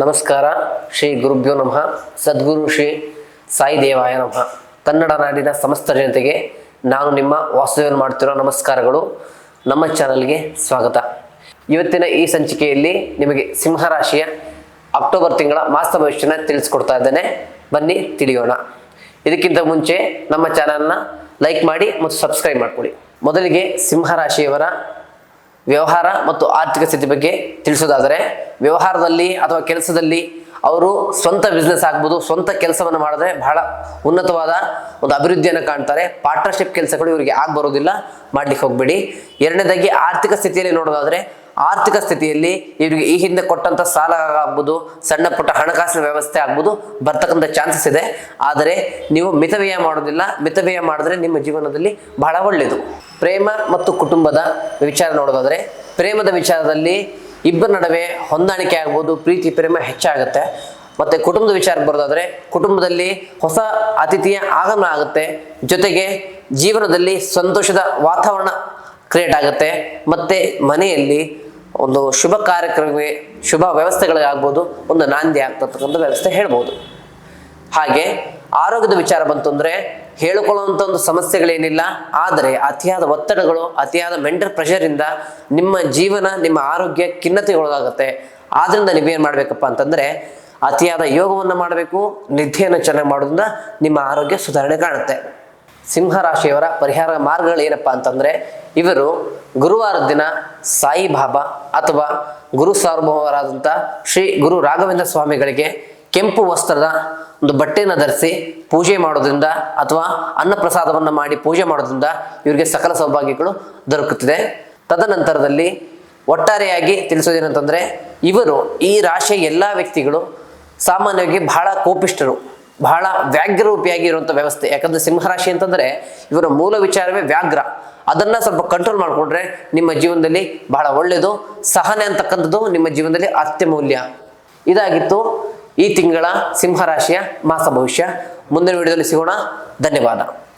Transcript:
ನಮಸ್ಕಾರ. ಶ್ರೀ ಗುರುಭ್ಯೋ ನಮಃ. ಸದ್ಗುರು ಶ್ರೀ ಸಾಯಿ ದೇವಾಯ ನಮಃ. ಕನ್ನಡ ನಾಡಿನ ಸಮಸ್ತ ಜನತೆಗೆ ನಾನು ನಿಮ್ಮ ವಾಸುದೇವನ್ ಮಾಡ್ತಿರೋ ನಮಸ್ಕಾರಗಳು. ನಮ್ಮ ಚಾನಲ್ಗೆ ಸ್ವಾಗತ. ಇವತ್ತಿನ ಈ ಸಂಚಿಕೆಯಲ್ಲಿ ನಿಮಗೆ ಸಿಂಹರಾಶಿಯ ಅಕ್ಟೋಬರ್ ತಿಂಗಳ ಮಾಸ ಭವಿಷ್ಯನ ತಿಳಿಸ್ಕೊಡ್ತಾ ಇದ್ದೇನೆ. ಬನ್ನಿ ತಿಳಿಯೋಣ. ಇದಕ್ಕಿಂತ ಮುಂಚೆ ನಮ್ಮ ಚಾನಲ್ನ ಲೈಕ್ ಮಾಡಿ ಮತ್ತು ಸಬ್ಸ್ಕ್ರೈಬ್ ಮಾಡಿಕೊಡಿ. ಮೊದಲಿಗೆ ಸಿಂಹರಾಶಿಯವರ ವ್ಯವಹಾರ ಮತ್ತು ಆರ್ಥಿಕ ಸ್ಥಿತಿ ಬಗ್ಗೆ ತಿಳಿಸೋದಾದರೆ, ವ್ಯವಹಾರದಲ್ಲಿ ಅಥವಾ ಕೆಲಸದಲ್ಲಿ ಅವರು ಸ್ವಂತ ಬಿಸ್ನೆಸ್ ಆಗ್ಬೋದು, ಸ್ವಂತ ಕೆಲಸವನ್ನು ಮಾಡಿದ್ರೆ ಬಹಳ ಉನ್ನತವಾದ ಒಂದು ಅಭಿವೃದ್ಧಿಯನ್ನು ಕಾಣ್ತಾರೆ. ಪಾರ್ಟ್ನರ್ಶಿಪ್ ಕೆಲಸಗಳು ಇವರಿಗೆ ಬರೋದಿಲ್ಲ, ಮಾಡ್ಲಿಕ್ಕೆ ಹೋಗ್ಬೇಡಿ. ಎರಡನೇದಾಗಿ ಆರ್ಥಿಕ ಸ್ಥಿತಿಯಲ್ಲಿ ನೋಡೋದಾದ್ರೆ, ಆರ್ಥಿಕ ಸ್ಥಿತಿಯಲ್ಲಿ ಇವರಿಗೆ ಈ ಹಿಂದೆ ಕೊಟ್ಟಂತ ಸಾಲ ಆಗ್ಬೋದು, ಸಣ್ಣ ಪುಟ್ಟ ಹಣಕಾಸಿನ ವ್ಯವಸ್ಥೆ ಆಗ್ಬೋದು, ಬರ್ತಕ್ಕಂಥ ಚಾನ್ಸಸ್ ಇದೆ. ಆದರೆ ನೀವು ಮಿತವ್ಯಯ ಮಾಡೋದಿಲ್ಲ. ಮಿತವ್ಯಯ ಮಾಡಿದ್ರೆ ನಿಮ್ಮ ಜೀವನದಲ್ಲಿ ಬಹಳ ಒಳ್ಳೆಯದು. ಪ್ರೇಮ ಮತ್ತು ಕುಟುಂಬದ ವಿಚಾರ ನೋಡೋದಾದ್ರೆ, ಪ್ರೇಮದ ವಿಚಾರದಲ್ಲಿ ಇಬ್ಬರ ನಡುವೆ ಹೊಂದಾಣಿಕೆ ಆಗ್ಬೋದು, ಪ್ರೀತಿ ಪ್ರೇಮ ಹೆಚ್ಚಾಗುತ್ತೆ. ಮತ್ತೆ ಕುಟುಂಬದ ವಿಚಾರಕ್ಕೆ ಬರೋದಾದ್ರೆ, ಕುಟುಂಬದಲ್ಲಿ ಹೊಸ ಅತಿಥಿಯ ಆಗಮನ ಆಗುತ್ತೆ. ಜೊತೆಗೆ ಜೀವನದಲ್ಲಿ ಸಂತೋಷದ ವಾತಾವರಣ ಕ್ರಿಯೇಟ್ ಆಗುತ್ತೆ. ಮತ್ತೆ ಮನೆಯಲ್ಲಿ ಒಂದು ಶುಭ ಕಾರ್ಯಕ್ರಮಕ್ಕೆ, ಶುಭ ವ್ಯವಸ್ಥೆಗಳಿಗಾಗ್ಬೋದು, ಒಂದು ನಾಂದಿ ಆಗ್ತಕ್ಕಂಥ ವ್ಯವಸ್ಥೆ ಹೇಳ್ಬೋದು. ಹಾಗೆ ಆರೋಗ್ಯದ ವಿಚಾರ ಬಂತು ಅಂದರೆ, ಹೇಳಿಕೊಳ್ಳುವಂಥ ಒಂದು ಸಮಸ್ಯೆಗಳೇನಿಲ್ಲ. ಆದರೆ ಅತಿಯಾದ ಒತ್ತಡಗಳು, ಅತಿಯಾದ ಮೆಂಟಲ್ ಪ್ರೆಷರಿಂದ ನಿಮ್ಮ ಜೀವನ, ನಿಮ್ಮ ಆರೋಗ್ಯ ಖಿನ್ನತೆಗೊಳಗಾಗುತ್ತೆ. ಆದ್ರಿಂದ ನೀವೇನು ಮಾಡಬೇಕಪ್ಪ ಅಂತಂದರೆ, ಅತಿಯಾದ ಯೋಗವನ್ನು ಮಾಡಬೇಕು. ನಿದ್ದೆಯನ್ನು ಚೆನ್ನಾಗಿ ಮಾಡೋದ್ರಿಂದ ನಿಮ್ಮ ಆರೋಗ್ಯ ಸುಧಾರಣೆ ಕಾಣುತ್ತೆ. ಸಿಂಹರಾಶಿಯವರ ಪರಿಹಾರ ಮಾರ್ಗಗಳು ಏನಪ್ಪ ಅಂತಂದರೆ, ಇವರು ಗುರುವಾರದ ದಿನ ಸಾಯಿಬಾಬಾ ಅಥವಾ ಗುರು ಸಾರ್ವಭೌಮರಾದಂಥ ಶ್ರೀ ಗುರು ರಾಘವೇಂದ್ರ ಸ್ವಾಮಿಗಳಿಗೆ ಕೆಂಪು ವಸ್ತ್ರದ ಒಂದು ಬಟ್ಟೆಯನ್ನು ಧರಿಸಿ ಪೂಜೆ ಮಾಡೋದ್ರಿಂದ ಅಥವಾ ಅನ್ನಪ್ರಸಾದವನ್ನು ಮಾಡಿ ಪೂಜೆ ಮಾಡೋದ್ರಿಂದ ಇವರಿಗೆ ಸಕಲ ಸೌಭಾಗ್ಯಗಳು ದೊರಕುತ್ತಿದೆ. ತದನಂತರದಲ್ಲಿ ಒಟ್ಟಾರೆಯಾಗಿ ತಿಳಿಸೋದೇನಂತಂದರೆ, ಇವರು ಈ ರಾಶಿಯ ಎಲ್ಲ ವ್ಯಕ್ತಿಗಳು ಸಾಮಾನ್ಯವಾಗಿ ಬಹಳ ಕೋಪಿಷ್ಠರು, ಬಹಳ ವ್ಯಾಘ್ರರೂಪಿಯಾಗಿ ಇರುವಂಥ ವ್ಯವಸ್ಥೆ. ಯಾಕಂದರೆ ಸಿಂಹರಾಶಿ ಅಂತಂದರೆ ಇವರ ಮೂಲ ವಿಚಾರವೇ ವ್ಯಾಘ್ರ. ಅದನ್ನು ಸ್ವಲ್ಪ ಕಂಟ್ರೋಲ್ ಮಾಡಿಕೊಂಡ್ರೆ ನಿಮ್ಮ ಜೀವನದಲ್ಲಿ ಬಹಳ ಒಳ್ಳೆಯದು. ಸಹನೆ ಅಂತಕ್ಕಂಥದ್ದು ನಿಮ್ಮ ಜೀವನದಲ್ಲಿ ಅತ್ಯಮೂಲ್ಯ. ಇದಾಗಿತ್ತು ಈ ತಿಂಗಳ ಸಿಂಹರಾಶಿಯ ಮಾಸ ಭವಿಷ್ಯ. ಮುಂದಿನ ವಿಡಿಯೋದಲ್ಲಿ ಸಿಗೋಣ. ಧನ್ಯವಾದ.